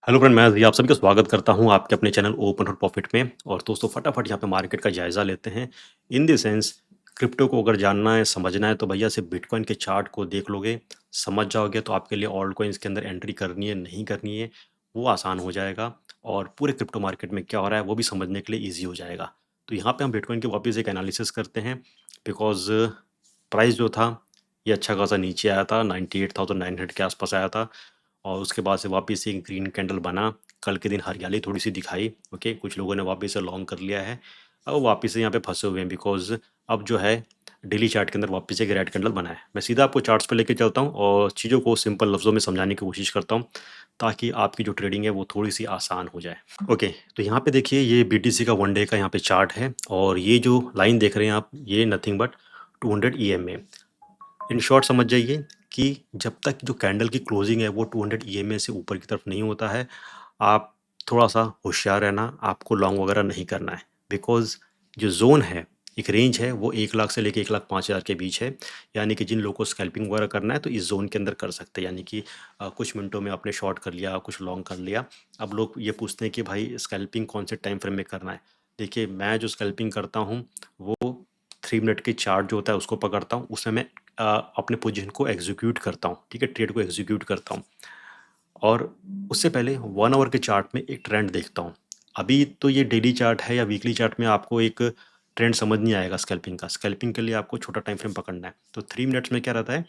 Hello friend, मैं आप सभी का स्वागत करता हूं आपके अपने चैनल ओपन और प्रॉफिट में। और दोस्तों फटाफट यहां पे मार्केट का जायजा लेते हैं। इन द सेंस क्रिप्टो को अगर जानना है समझना है तो भैया सिर्फ बिटकॉइन के चार्ट को देख लोगे, समझ जाओगे तो आपके लिए ऑल्ट कॉइन्स के अंदर एंट्री करनी है नहीं करनी है वो आसान हो जाएगा। और पूरे क्रिप्टो मार्केट में क्या हो रहा है वो भी समझने के लिए ईजी हो जाएगा। तो यहाँ पे हम बिटकॉइन के वापस एक एनालिसिस करते हैं। बिकॉज प्राइस जो था ये अच्छा खासा नीचे आया था, 98,900 के आसपास आया था। और उसके बाद से वापस से एक ग्रीन कैंडल बना। कल के दिन हरियाली थोड़ी सी दिखाई। ओके, कुछ लोगों ने वापस से लॉन्ग कर लिया है। अब वापस से यहाँ पे फंसे हुए हैं बिकॉज अब जो है डेली चार्ट के अंदर वापस से एक रेड कैंडल बना है। मैं सीधा आपको चार्ट्स पे लेके चलता हूँ और चीज़ों को सिंपल लफ्ज़ों में समझाने की कोशिश करता हूँ ताकि आपकी जो ट्रेडिंग है वो थोड़ी सी आसान हो जाए। ओके, तो यहाँ पे देखिए ये बीटीसी का वन डे का यहाँ पे चार्ट है और ये जो लाइन देख रहे हैं आप ये nothing but 200 EMA। In short समझ जाइए कि जब तक जो कैंडल की क्लोजिंग है वो 200 EMA से ऊपर की तरफ नहीं होता है, आप थोड़ा सा होशियार रहना, आपको लॉन्ग वगैरह नहीं करना है। बिकॉज जो जोन है, एक रेंज है, वो 1 लाख से लेके 1,05,000 के बीच है। यानी कि जिन लोगों को स्कैल्पिंग वगैरह करना है तो इस जोन के अंदर कर सकते हैं। यानी कि कुछ मिनटों में आपने शॉर्ट कर लिया, कुछ लॉन्ग कर लिया। अब लोग ये पूछते हैं कि भाई स्कैल्पिंग कौन से टाइम फ्रेम में करना है। देखिए मैं जो स्कैल्पिंग करता हूँ वो 3 मिनट के चार्ट जो होता है उसको पकड़ता हूँ, उसमें मैं अपने पोजीशन को एग्जीक्यूट करता हूँ, ठीक है, ट्रेड को एग्जीक्यूट करता हूँ। और उससे पहले 1 आवर के चार्ट में एक ट्रेंड देखता हूँ। अभी तो ये डेली चार्ट है या वीकली चार्ट में आपको एक ट्रेंड समझ नहीं आएगा स्कैल्पिंग का। स्कैल्पिंग के लिए आपको छोटा टाइम फ्रेम पकड़ना है। तो 3 मिनट्स में क्या रहता है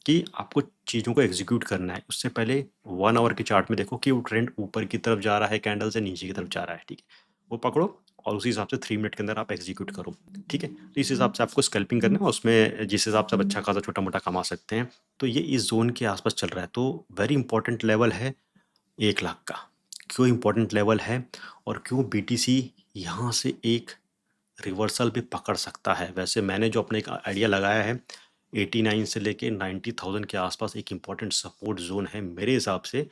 कि आपको चीज़ों को एग्जीक्यूट करना है। उससे पहले 1 आवर के चार्ट में देखो कि वो ट्रेंड ऊपर की तरफ जा रहा है, कैंडल से नीचे की तरफ जा रहा है, ठीक है, वो पकड़ो और उसी हिसाब से 3 मिनट के अंदर आप एग्जीक्यूट करो। ठीक है, तो इस हिसाब से आपको स्कैल्पिंग करना है और उसमें जिस हिसाब से आप अच्छा खासा छोटा मोटा कमा सकते हैं। तो ये इस जोन के आसपास चल रहा है। तो वेरी इंपॉर्टेंट लेवल है 1 लाख का। क्यों इंपॉर्टेंट लेवल है और क्यों बीटीसी यहाँ से एक रिवर्सल भी पकड़ सकता है। वैसे मैंने जो अपने एक आइडिया लगाया है 89 से लेके 90,000 के आसपास एक इम्पॉर्टेंट सपोर्ट जोन है मेरे हिसाब से।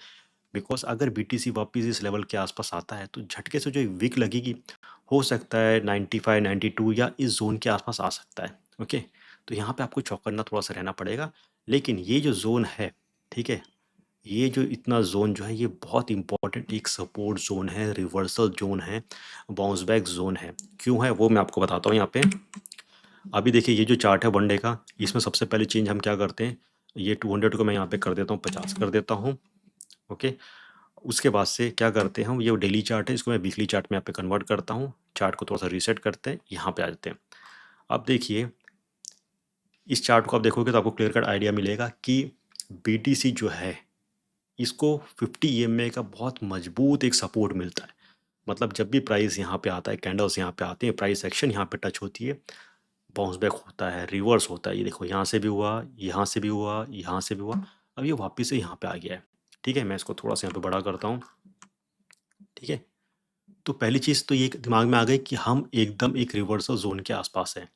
बिकॉज अगर बीटीसी वापस इस लेवल के आसपास आता है तो झटके से जो एक वीक लगेगी, हो सकता है 95 92 या इस जोन के आसपास आ सकता है। ओके, तो यहाँ पे आपको चौकन्ना थोड़ा सा रहना पड़ेगा। लेकिन ये जो जोन है, ठीक है, ये जो इतना जोन जो है ये बहुत इंपॉर्टेंट एक सपोर्ट जोन है, रिवर्सल जोन है, बाउंस बैक जोन है। क्यों है वो मैं आपको बताता हूँ यहाँ पे। अभी देखिए ये जो चार्ट है वन डे का, इसमें सबसे पहले चेंज हम क्या करते हैं, ये 200 को मैं यहाँ पे कर देता हूँ 50 कर देता हूँ। ओके, उसके बाद से क्या करते हैं हम, ये डेली चार्ट है इसको मैं वीकली चार्ट में यहाँ पे कन्वर्ट करता हूँ। चार्ट को थोड़ा सा रीसेट करते हैं, यहाँ पे आ जाते हैं। अब देखिए इस चार्ट को आप देखोगे तो आपको क्लियर कट आइडिया मिलेगा कि बीटीसी जो है इसको 50 EMA का बहुत मजबूत एक सपोर्ट मिलता है। मतलब जब भी प्राइस यहाँ पे आता है, कैंडल्स यहाँ पे आते हैं, प्राइस एक्शन यहाँ पे टच होती है, बाउंस बैक होता है, रिवर्स होता है। ये देखो यहाँ से भी हुआ, यहाँ से भी हुआ, यहाँ से भी हुआ, अब ये वापस से यहाँ पे आ गया है। ठीक है, मैं इसको थोड़ा सा यहाँ पे बड़ा करता हूँ। ठीक है, तो पहली चीज़ तो ये दिमाग में आ गई कि हम एकदम एक रिवर्सल जोन के आसपास हैं।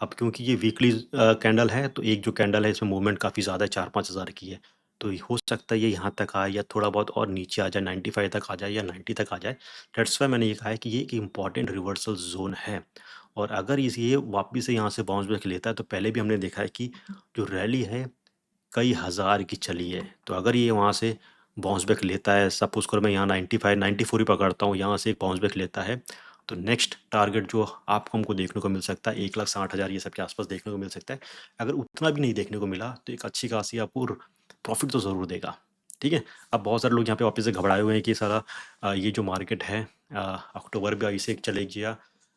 अब क्योंकि ये वीकली कैंडल है तो एक जो कैंडल है इसमें मूवमेंट काफ़ी ज़्यादा है, 4-5 हज़ार की है। तो ये हो सकता है ये यहाँ तक आए या थोड़ा बहुत और नीचे आ जाए, 95 तक आ जाए या 90 तक आ जाए। दैट्स वाई मैंने ये कहा है कि ये एक इम्पॉर्टेंट रिवर्सल जोन है। और अगर ये वापस से यहाँ से बाउंस बैक लेता है तो पहले भी हमने देखा है कि जो रैली है कई हज़ार की चली है। तो अगर ये वहाँ से बाउंस बैक लेता है, सपोज करो मैं यहाँ 95 94 ही पकड़ता हूँ, यहाँ से एक बाउंस बैक लेता है, तो नेक्स्ट टारगेट जो आपको हमको देखने को मिल सकता है 1,60,000 ये सब के आसपास देखने को मिल सकता है। अगर उतना भी नहीं देखने को मिला तो एक अच्छी खासी आपको प्रॉफिट तो ज़रूर देगा। ठीक है, अब बहुत सारे लोग यहाँ पे वापस से घबराए हुए हैं कि सारा ये जो मार्केट है अक्टूबर भी ऐसे चले गया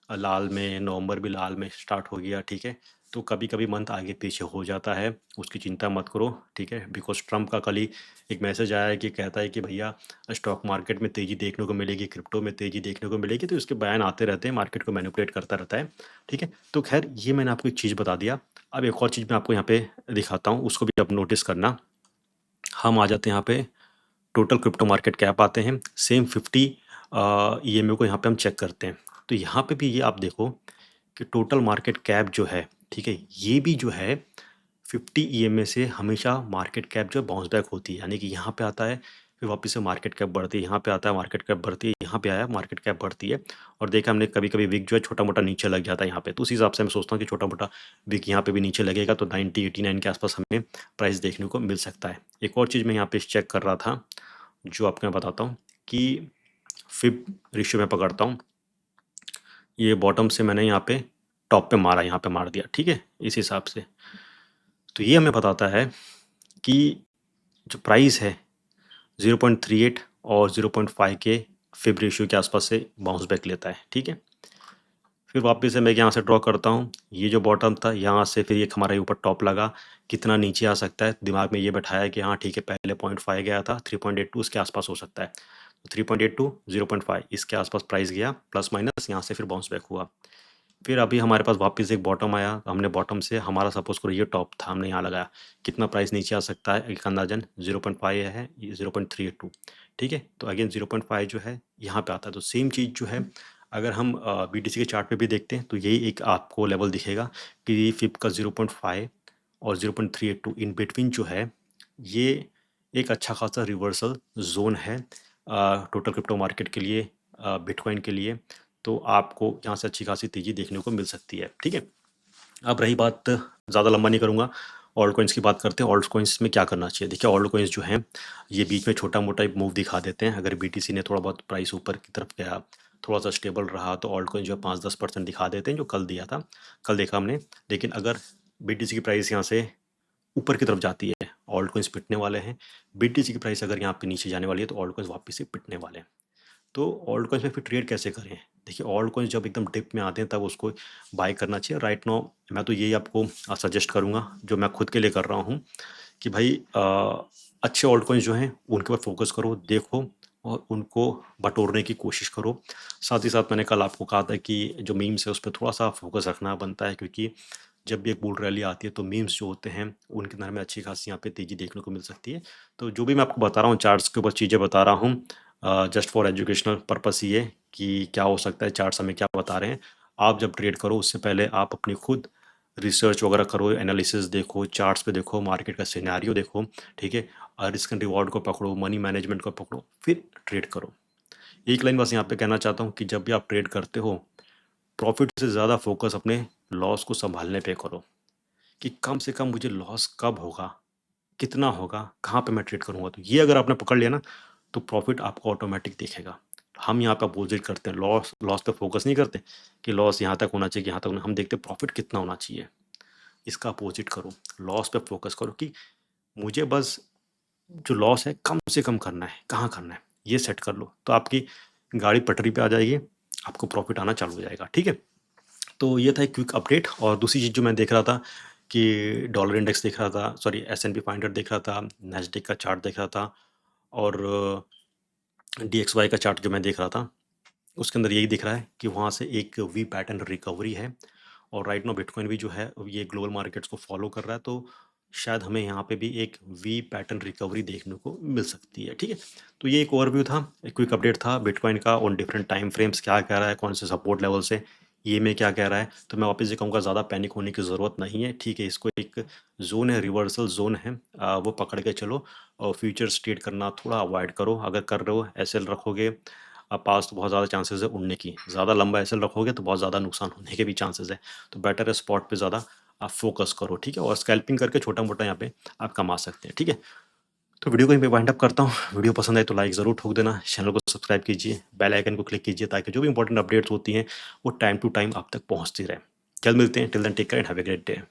लाल में, नवंबर भी लाल में स्टार्ट हो गया। ठीक है, तो कभी कभी मंथ आगे पीछे हो जाता है, उसकी चिंता मत करो। ठीक है, बिकॉज ट्रम्प का कल ही एक मैसेज आया है कि कहता है कि भैया स्टॉक मार्केट में तेज़ी देखने को मिलेगी, क्रिप्टो में तेज़ी देखने को मिलेगी। तो उसके बयान आते रहते हैं, मार्केट को मैनिपुलेट करता रहता है। ठीक है, तो खैर ये मैंने आपको एक चीज़ बता दिया। अब एक और चीज़ मैं आपको यहाँ पे दिखाता हूँ, उसको भी आप नोटिस करना। हम आ जाते हैं यहाँ पे टोटल क्रिप्टो मार्केट कैप आते हैं, सेम 50 EMA को यहाँ पे हम चेक करते हैं। तो यहाँ पे भी ये आप देखो कि टोटल मार्केट कैप जो है, ठीक है, ये भी जो है 50 EMA से हमेशा मार्केट कैप जो बाउंस बैक होती है। यानी कि यहाँ पे आता है फिर वापस से मार्केट कैप बढ़ती है, यहाँ पे आता है मार्केट कैप बढ़ती है, यहाँ पे आया मार्केट कैप बढ़ती है। और देखा हमने कभी कभी विक जो है छोटा मोटा नीचे लग जाता है यहाँ पे। तो उस हिसाब से मैं सोचता हूँ कि छोटा मोटा विक यहाँ पे भी नीचे लगेगा तो 90 89 के आसपास हमें प्राइस देखने को मिल सकता है। एक और चीज़ मैं यहाँ पे चेक कर रहा था जो आपको मैं बताता हूँ कि फिब रेशियो में पकड़ता हूँ, ये बॉटम से मैंने यहाँ पे टॉप पे मारा, यहाँ पे मार दिया, ठीक है, इस हिसाब से। तो ये हमें बताता है कि जो प्राइस है 0.38 और 0.5 के फिब रेशियो के आसपास से बाउंस बैक लेता है, ठीक है। फिर वापस से मैं यहाँ से ड्रॉ करता हूँ, ये जो बॉटम था यहाँ से फिर ये हमारे ऊपर टॉप लगा, कितना नीचे आ सकता है, दिमाग में ये बैठाया कि हाँ ठीक है, पहले 0.5 गया था, 3.82 उसके आसपास हो सकता है, तो 3.82 0.5 इसके आसपास प्राइस गया, प्लस माइनस यहाँ से फिर बाउंस बैक हुआ। फिर अभी हमारे पास वापस एक बॉटम आया, हमने बॉटम से, हमारा सपोज करो ये टॉप था, हमने यहाँ लगाया, कितना प्राइस नीचे आ सकता है, एक अंदाजन 0.5 है, ये 0.382, ठीक है। तो अगेन 0.5 जो है यहाँ पे आता है। तो सेम चीज़ जो है अगर हम BTC के चार्ट पे भी देखते हैं तो यही एक आपको लेवल दिखेगा कि फिप का 0.5 और 0.382 इन बिटवीन जो है, ये एक अच्छा खासा रिवर्सल जोन है टोटल क्रिप्टो मार्केट के लिए, बिटकॉइन के लिए। तो आपको यहाँ से अच्छी खासी तेज़ी देखने को मिल सकती है, ठीक है। अब रही बात, ज़्यादा लंबा नहीं करूँगा, ऑल्ट कॉइन्स की बात करते हैं। ऑल्ट कॉइन्स में क्या करना चाहिए? देखिए, ऑल्ट कॉइन्स जो हैं ये बीच में छोटा मोटा एक मूव दिखा देते हैं। अगर BTC ने थोड़ा बहुत प्राइस ऊपर की तरफ गया, थोड़ा सा स्टेबल रहा, तो ऑल्ट कॉइन जो है 5-10% दिखा देते हैं, जो कल दिया था, कल देखा हमने। लेकिन अगर BTC की प्राइस यहाँ से ऊपर की तरफ जाती है, ऑल्ट कॉइन्स पिटने वाले हैं। BTC की प्राइस अगर यहाँ पे नीचे जाने वाली है तो ऑल्ट कॉइन्स वापस से पिटने वाले हैं। तो ऑल्ट कॉइन्स में फिर ट्रेड कैसे करें? देखिए, ऑल्ट कॉइन्स जब एकदम डिप में आते हैं तब उसको बाय करना चाहिए। राइट नाउ मैं तो यही आपको सजेस्ट करूँगा, जो मैं खुद के लिए कर रहा हूँ, कि भाई अच्छे ऑल्ट कॉइन्स जो हैं उनके ऊपर फोकस करो, देखो और उनको बटोरने की कोशिश करो। साथ ही साथ मैंने कल आपको कहा था कि जो मीम्स है उस पे थोड़ा-सा फोकस रखना बनता है, क्योंकि जब भी एक बुल रैली आती है तो मीम्स जो होते हैं उनके अंदर में अच्छी खासी यहाँ पे तेज़ी देखने को मिल सकती है। तो जो भी मैं आपको बता रहा हूँ, चार्ट्स के ऊपर चीज़ें बता रहा हूँ, जस्ट फॉर एजुकेशनल पर्पस ही है कि क्या हो सकता है, चार्ट्स हमें क्या बता रहे हैं। आप जब ट्रेड करो उससे पहले आप अपनी खुद रिसर्च वगैरह करो, एनालिसिस देखो, चार्ट्स पे देखो, मार्केट का सिनेरियो देखो, ठीक है। और रिस्क एंड रिवॉर्ड को पकड़ो, मनी मैनेजमेंट को पकड़ो, फिर ट्रेड करो। एक लाइन बस यहाँ पे कहना चाहता हूँ कि जब भी आप ट्रेड करते हो, प्रॉफिट से ज़्यादा फोकस अपने लॉस को संभालने पे करो, कि कम से कम मुझे लॉस कब होगा, कितना होगा, कहाँ पे मैं ट्रेड करूँगा। तो ये अगर आपने पकड़ लिया ना, तो प्रॉफिट आपको ऑटोमेटिक दिखेगा। हम यहाँ पे अपोजिट करते हैं, लॉस लॉस पे फोकस नहीं करते कि लॉस यहाँ तक होना चाहिए, यहाँ तक हम देखते प्रॉफिट कितना होना चाहिए। इसका अपोजिट करो, लॉस पे फोकस करो कि मुझे बस जो लॉस है कम से कम करना है, कहाँ करना है, ये सेट कर लो, तो आपकी गाड़ी पटरी पे आ जाएगी, आपको प्रॉफिट आना चालू हो जाएगा, ठीक है। तो ये था एक क्विक अपडेट। और दूसरी चीज़ जो मैं देख रहा था कि डॉलर इंडेक्स देख रहा था, सॉरी S&P 500 देख रहा था, नैस्डैक का चार्ट देख रहा था, और DXY का चार्ट जो मैं देख रहा था, उसके अंदर यही दिख रहा है कि वहाँ से एक वी पैटर्न रिकवरी है। और राइट नाउ बिटकॉइन भी जो है ये ग्लोबल मार्केट्स को फॉलो कर रहा है, तो शायद हमें यहाँ पे भी एक वी पैटर्न रिकवरी देखने को मिल सकती है, ठीक है। तो ये एक ओवरव्यू था, एक क्विक अपडेट था बिटकॉइन का, ऑन डिफरेंट टाइम फ्रेम्स क्या कह रहा है, कौन से सपोर्ट लेवल से ये में क्या कह रहा है। तो मैं वापस ये कहूँगा, ज़्यादा पैनिक होने की ज़रूरत नहीं है, ठीक है। इसको एक जोन है, रिवर्सल जोन है, वो पकड़ के चलो। और फ्यूचर ट्रेड करना थोड़ा अवॉइड करो, अगर कर रहे हो SL रखोगे पास, तो बहुत ज़्यादा चांसेस है उड़ने की। ज़्यादा लंबा SL रखोगे तो बहुत ज़्यादा नुकसान होने के भी चांसेस है। तो बेटर है स्पॉट पे ज़्यादा आप फोकस करो, ठीक है। और स्कैल्पिंग करके छोटा मोटा यहाँ पे आप कमा सकते हैं, ठीक है। तो वीडियो को यहीं पे वाइंड अप करता हूँ। वीडियो पसंद आए तो लाइक ज़रूर ठोक देना, चैनल को सब्सक्राइब कीजिए, बेल आइकन को क्लिक कीजिए, ताकि जो भी इंपॉर्टेंट अपडेट्स होती हैं वो टाइम टू टाइम आप तक पहुँचती रहे। कल मिलते हैं, till then take care and have a great day.